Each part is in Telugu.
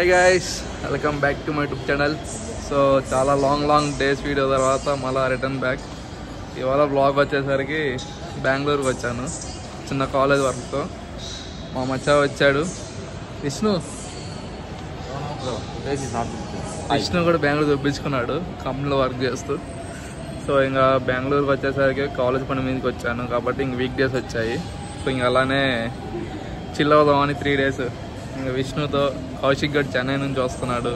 Hey guys, welcome back to my YouTube channel. So చాలా లాంగ్ డేస్ వీడియో తర్వాత మళ్ళీ రిటర్న్ బ్యాక్. ఇవాళ బ్లాగ్ వచ్చేసరికి బెంగళూరుకి వచ్చాను చిన్న కాలేజ్ వర్క్తో. మా మచ్చా వచ్చాడు విష్ణు కూడా బెంగళూరు చూపించుకున్నాడు కంపెనీలో వర్క్ చేస్తూ. సో ఇంకా బెంగళూరుకి వచ్చేసరికి కాలేజ్ పని మీదకి వచ్చాను కాబట్టి ఇంక వీక్ డేస్ వచ్చాయి. సో ఇంక అలానే చిల్ అవుదామని 3 days ఇంకా విష్ణుతో. కౌశిక్ గడ్ చెన్నై నుంచి వస్తున్నాడు.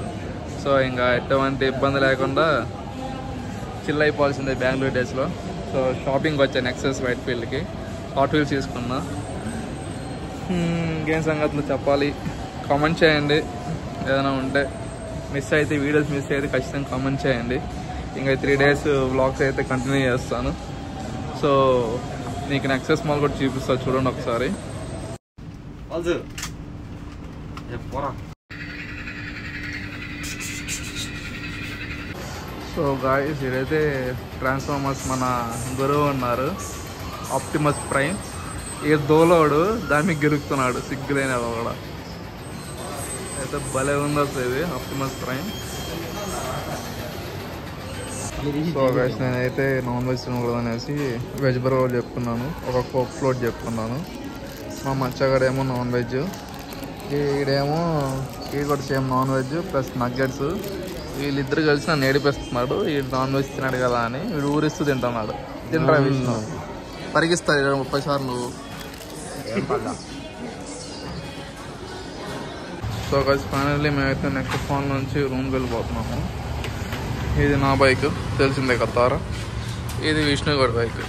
సో ఇంకా ఎటువంటి ఇబ్బంది లేకుండా చిల్ అయిపోవాల్సిందే బెంగళూరు డేస్లో. సో షాపింగ్కి వచ్చాను ఎక్సెస్ వైట్ ఫీల్డ్కి. హాట్ వీల్స్ తీసుకున్నా. ఇంకేం సంగతులు చెప్పాలి, కామెంట్ చేయండి. ఏదైనా ఉంటే వీడియోస్ మిస్ అయితే ఖచ్చితంగా కామెంట్ చేయండి. ఇంకా 3 days వ్లాగ్స్ అయితే కంటిన్యూ చేస్తాను. సో నీకు నెక్సెస్ మాల్ కూడా చూపిస్తాను, చూడండి ఒకసారి. సో గాయ్స్, ఇదైతే ట్రాన్స్ఫార్మర్స్ మన గురువు ఉన్నారు ఆప్టిమస్ ప్రైమ్. ఇక దోలోడు దాన్ని గెలుపుతున్నాడు సిగ్గులేని కూడా. అయితే భలే ఉంది అసలు ఇది ఆప్టిమస్ ప్రైమ్. సో గాయ్స్, నేనైతే నాన్ వెజ్ తినకూడదు అనేసి వెజ్ బర్గర్ చెప్పుకున్నాను, ఒక కోక్ ఫ్లోట్ చెప్పుకున్నాను. మా మచ్చగాడేమో నాన్ వెజ్, ఈడేమో ఈ కూడా same non veg plus nuggets. వీళ్ళిద్దరు కలిసి నన్ను ఏడిపిస్తున్నాడు. ఈ నాన్ వెజ్ తిన్నాడు కదా అని వీడు ఊరిస్తూ తింటున్నాడు. తింటా విష్ణు పరిగిస్తాడు 30 సార్లు నువ్వు. సో కలిసి ఫైనల్లీ మేమైతే నెక్స్ట్ ఫోన్ నుంచి రూమ్కి వెళ్ళిపోతున్నాము. ఇది నా బైక్ తెలిసిందే కదా. ఇది విష్ణు గారి బైక్.